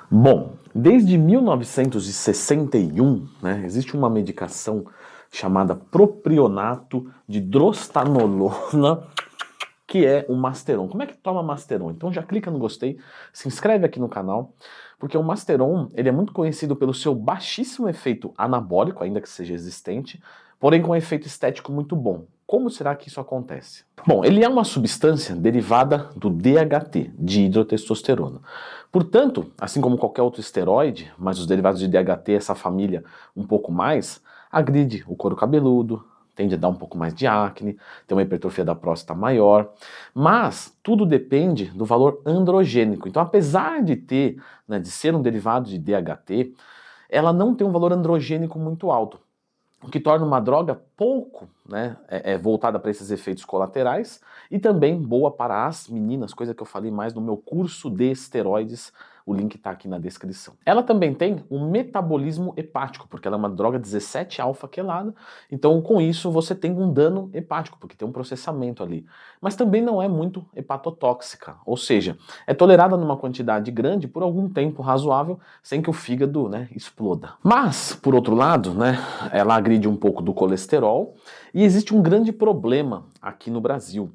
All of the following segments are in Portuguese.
Bom, desde 1961, né, existe uma medicação chamada propionato de drostanolona, que é o Masteron. Como é que toma Masteron? Então já clica no gostei, se inscreve aqui no canal, porque o Masteron ele é muito conhecido pelo seu baixíssimo efeito anabólico, ainda que seja existente, porém com um efeito estético muito bom. Como será que isso acontece? Bom, ele é uma substância derivada do DHT, de hidrotestosterona. Portanto, assim como qualquer outro esteroide, mas os derivados de DHT, essa família um pouco mais, agride o couro cabeludo, tende a dar um pouco mais de acne, tem uma hipertrofia da próstata maior, mas tudo depende do valor androgênico. Então, apesar de ter, né, de ser um derivado de DHT, ela não tem um valor androgênico muito alto, o que torna uma droga pouco, né, voltada para esses efeitos colaterais e também boa para as meninas, coisa que eu falei mais no meu curso de esteroides, o link está aqui na descrição. Ela também tem um metabolismo hepático, porque ela é uma droga 17-alfa-quelada, então com isso você tem um dano hepático, porque tem um processamento ali. Mas também não é muito hepatotóxica, ou seja, é tolerada numa quantidade grande por algum tempo razoável, sem que o fígado, né, exploda. Mas, por outro lado, né, ela agride um pouco do colesterol, e existe um grande problema aqui no Brasil,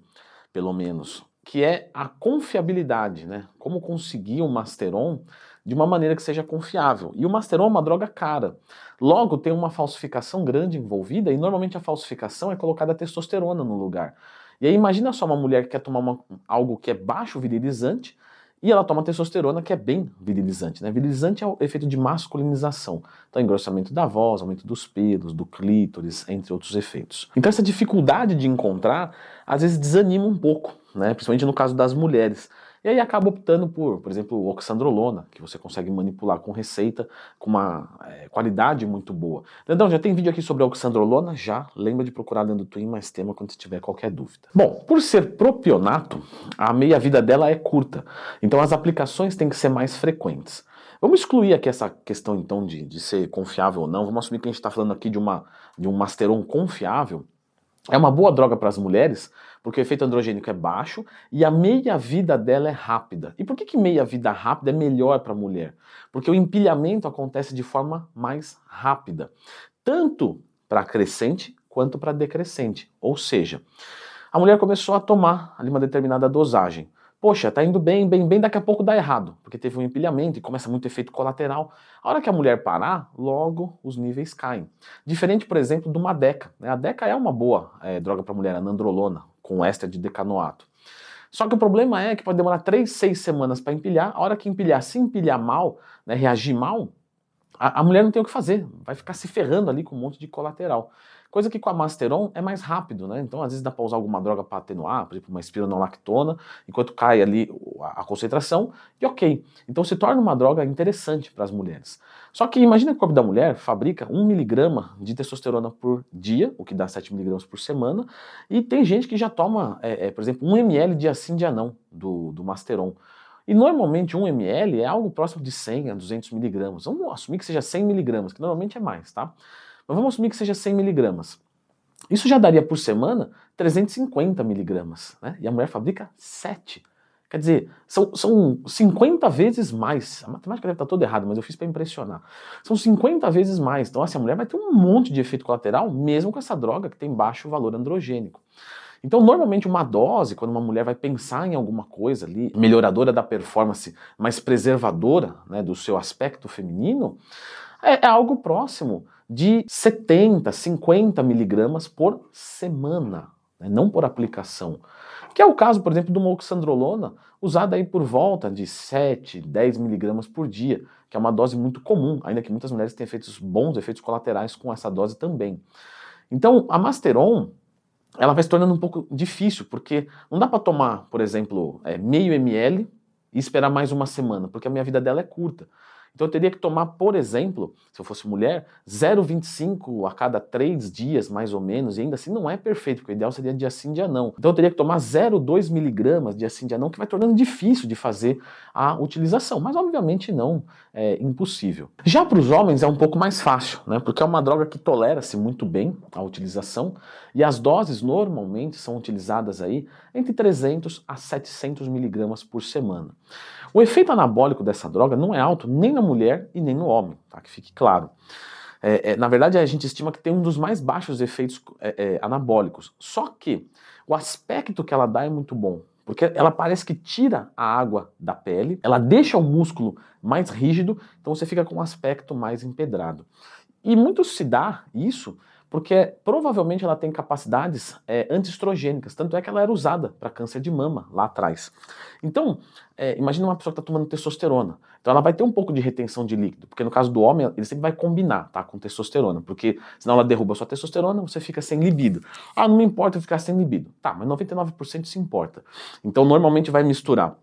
pelo menos, que é a confiabilidade, né? Como conseguir um Masteron de uma maneira que seja confiável. E o Masteron é uma droga cara. Logo, tem uma falsificação grande envolvida, e normalmente a falsificação é colocada testosterona no lugar. E aí imagina só uma mulher que quer tomar algo que é baixo virilizante, e ela toma testosterona, que é bem virilizante, né? Virilizante é o efeito de masculinização. Então, engrossamento da voz, aumento dos pelos, do clítoris, entre outros efeitos. Então, essa dificuldade de encontrar, às vezes desanima um pouco, né? Principalmente no caso das mulheres. E aí acaba optando por exemplo, oxandrolona, que você consegue manipular com receita, com uma qualidade muito boa. Leandrão, já tem vídeo aqui sobre a oxandrolona? Já. Lembra de procurar dentro do Twin mais tema quando você tiver qualquer dúvida. Bom, por ser propionato, a meia-vida dela é curta. Então as aplicações têm que ser mais frequentes. Vamos excluir aqui essa questão então de ser confiável ou não. Vamos assumir que a gente está falando aqui de um Masteron confiável. É uma boa droga para as mulheres, porque o efeito androgênico é baixo e a meia-vida dela é rápida. E por que meia-vida rápida é melhor para a mulher? Porque o empilhamento acontece de forma mais rápida, tanto para crescente quanto para decrescente. Ou seja, a mulher começou a tomar ali uma determinada dosagem. Poxa, tá indo bem, bem, bem, daqui a pouco dá errado, porque teve um empilhamento e começa muito efeito colateral. A hora que a mulher parar, logo os níveis caem. Diferente, por exemplo, de uma Deca, né? A Deca é uma boa droga para mulher, a nandrolona, com éster de decanoato. Só que o problema é que pode demorar 3, 6 semanas para empilhar. A hora que empilhar, se empilhar mal, né, reagir mal, a mulher não tem o que fazer, vai ficar se ferrando ali com um monte de colateral. Coisa que com a Masteron é mais rápido, né? Então às vezes dá para usar alguma droga para atenuar, por exemplo, uma espironolactona, enquanto cai ali a concentração, e ok. Então se torna uma droga interessante para as mulheres. Só que imagina que o corpo da mulher fabrica 1 miligrama de testosterona por dia, o que dá 7 miligramas por semana, e tem gente que já toma, por exemplo, 1 ml dia sim, dia não, do Masteron. E normalmente 1 ml é algo próximo de 100 a 200 miligramas. Vamos assumir que seja 100 miligramas, que normalmente é mais, tá? Mas vamos assumir que seja 100 miligramas. Isso já daria por semana 350 miligramas, né? E a mulher fabrica 7. Quer dizer, são 50 vezes mais. A matemática deve estar toda errada, mas eu fiz para impressionar. São 50 vezes mais. Então, assim, a mulher vai ter um monte de efeito colateral, mesmo com essa droga que tem baixo valor androgênico. Então, normalmente, uma dose, quando uma mulher vai pensar em alguma coisa ali, melhoradora da performance, mas preservadora, né, do seu aspecto feminino, é algo próximo de 70, 50 miligramas por semana, né, não por aplicação. Que é o caso, por exemplo, de uma oxandrolona, usada aí por volta de 7, 10 miligramas por dia, que é uma dose muito comum, ainda que muitas mulheres tenham bons efeitos colaterais com essa dose também. Então, a Masteron, ela vai se tornando um pouco difícil, porque não dá para tomar, por exemplo, meio ml e esperar mais uma semana, porque a minha vida dela é curta. Então eu teria que tomar, por exemplo, se eu fosse mulher, 0,25 a cada 3 dias, mais ou menos, e ainda assim não é perfeito, porque o ideal seria dia sim, dia não. Então eu teria que tomar 0,2 miligramas dia sim, dia não, que vai tornando difícil de fazer a utilização, mas obviamente não é impossível. Já para os homens é um pouco mais fácil, né, porque é uma droga que tolera-se muito bem a utilização, e as doses normalmente são utilizadas aí entre 300 a 700 miligramas por semana. O efeito anabólico dessa droga não é alto nem na mulher e nem no homem, tá? Que fique claro. Na verdade, a gente estima que tem um dos mais baixos efeitos anabólicos. Só que o aspecto que ela dá é muito bom. Porque ela parece que tira a água da pele, ela deixa o músculo mais rígido, então você fica com um aspecto mais empedrado. E muito se dá isso porque provavelmente ela tem capacidades antiestrogênicas, tanto é que ela era usada para câncer de mama lá atrás. Então, imagina uma pessoa que está tomando testosterona. Então ela vai ter um pouco de retenção de líquido, porque no caso do homem, ele sempre vai combinar, tá, com testosterona, porque senão ela derruba a sua testosterona, você fica sem libido. Ah, não me importa eu ficar sem libido. Tá, mas 99% se importa. Então normalmente vai misturar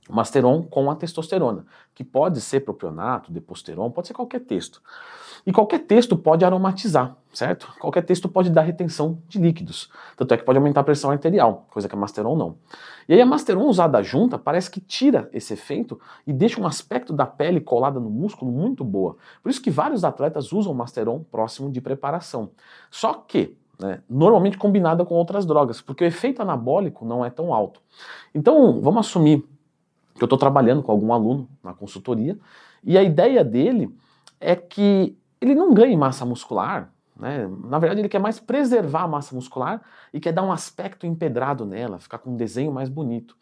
o Masteron com a testosterona, que pode ser propionato, deposteron, pode ser qualquer texto. E qualquer texto pode aromatizar, certo? Qualquer texto pode dar retenção de líquidos. Tanto é que pode aumentar a pressão arterial, coisa que a Masteron não. E aí a Masteron usada junta parece que tira esse efeito e deixa um aspecto da pele colada no músculo muito boa. Por isso que vários atletas usam Masteron próximo de preparação. Só que, normalmente combinada com outras drogas, porque o efeito anabólico não é tão alto. Então, vamos assumir que eu estou trabalhando com algum aluno na consultoria e a ideia dele é que ele não ganhe massa muscular, né? Na verdade ele quer mais preservar a massa muscular e quer dar um aspecto empedrado nela, ficar com um desenho mais bonito.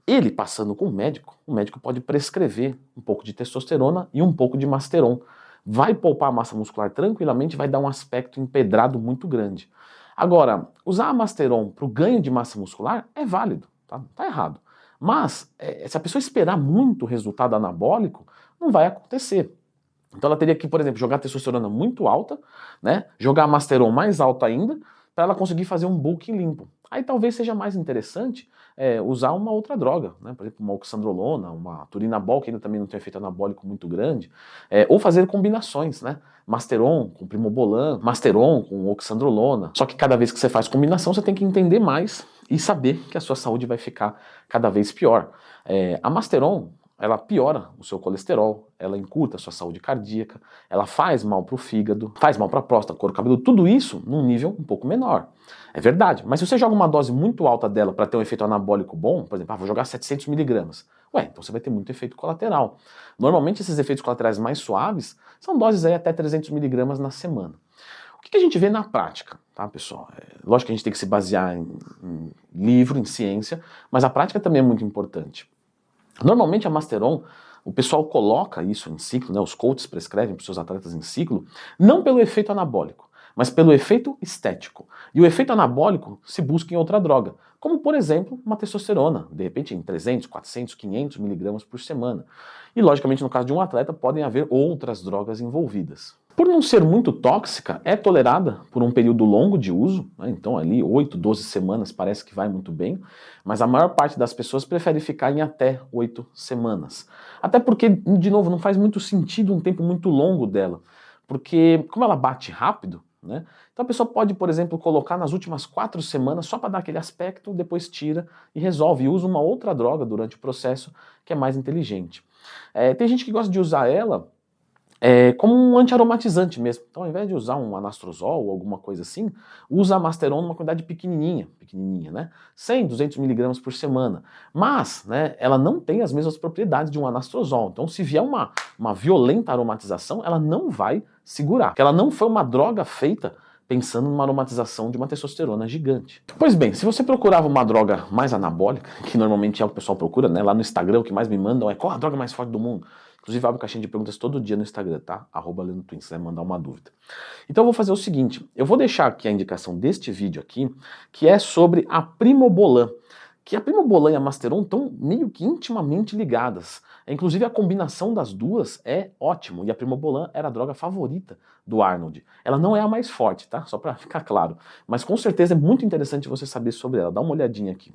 Ele passando com o médico pode prescrever um pouco de testosterona e um pouco de Masteron. Vai poupar a massa muscular tranquilamente, vai dar um aspecto empedrado muito grande. Agora, usar a Masteron para o ganho de massa muscular é válido, tá? Não tá errado. Mas, se a pessoa esperar muito resultado anabólico, não vai acontecer. Então ela teria que, por exemplo, jogar a testosterona muito alta, né? Jogar a Masteron mais alta ainda, para ela conseguir fazer um bulking limpo. Aí talvez seja mais interessante usar uma outra droga, né? Por exemplo, uma oxandrolona, uma turinabol, que ainda também não tem efeito anabólico muito grande, ou fazer combinações, né? Masteron com primobolan, Masteron com oxandrolona. Só que cada vez que você faz combinação, você tem que entender mais e saber que a sua saúde vai ficar cada vez pior. A Masteron, ela piora o seu colesterol, ela encurta a sua saúde cardíaca, ela faz mal para o fígado, faz mal para a próstata, couro cabeludo, tudo isso num nível um pouco menor. É verdade, mas se você joga uma dose muito alta dela para ter um efeito anabólico bom, por exemplo, vou jogar 700 miligramas, então você vai ter muito efeito colateral. Normalmente esses efeitos colaterais mais suaves são doses aí até 300 miligramas na semana. O que a gente vê na prática, tá, pessoal? Lógico que a gente tem que se basear em livro, em ciência, mas a prática também é muito importante. Normalmente a Masteron, o pessoal coloca isso em ciclo, né, os coaches prescrevem para os seus atletas em ciclo, não pelo efeito anabólico, mas pelo efeito estético. E o efeito anabólico se busca em outra droga, como por exemplo uma testosterona, de repente em 300, 400, 500 miligramas por semana. E logicamente no caso de um atleta podem haver outras drogas envolvidas. Por não ser muito tóxica, é tolerada por um período longo de uso, né? Então ali 8, 12 semanas parece que vai muito bem, mas a maior parte das pessoas prefere ficar em até 8 semanas. Até porque, de novo, não faz muito sentido um tempo muito longo dela, porque como ela bate rápido, né? Então a pessoa pode, por exemplo, colocar nas últimas 4 semanas só para dar aquele aspecto, depois tira e resolve, e usa uma outra droga durante o processo que é mais inteligente. Tem gente que gosta de usar ela como um anti-aromatizante mesmo. Então, ao invés de usar um anastrozol ou alguma coisa assim, usa a Masteron numa quantidade pequenininha, né? 100, 200 miligramas por semana. Mas, né, ela não tem as mesmas propriedades de um anastrozol. Então, se vier uma violenta aromatização, ela não vai segurar. Porque ela não foi uma droga feita pensando numa aromatização de uma testosterona gigante. Pois bem, se você procurava uma droga mais anabólica, que normalmente é o que o pessoal procura, né? Lá no Instagram o que mais me mandam é qual a droga mais forte do mundo? Inclusive, abro caixinha de perguntas todo dia no Instagram, tá? @LeandroTwin, se você mandar uma dúvida. Então eu vou fazer o seguinte, eu vou deixar aqui a indicação deste vídeo aqui, que é sobre a Primobolan. Que a Primobolan e a Masteron estão meio que intimamente ligadas. Inclusive a combinação das duas é ótimo, e a Primobolan era a droga favorita do Arnold. Ela não é a mais forte, tá? Só pra ficar claro. Mas com certeza é muito interessante você saber sobre ela. Dá uma olhadinha aqui.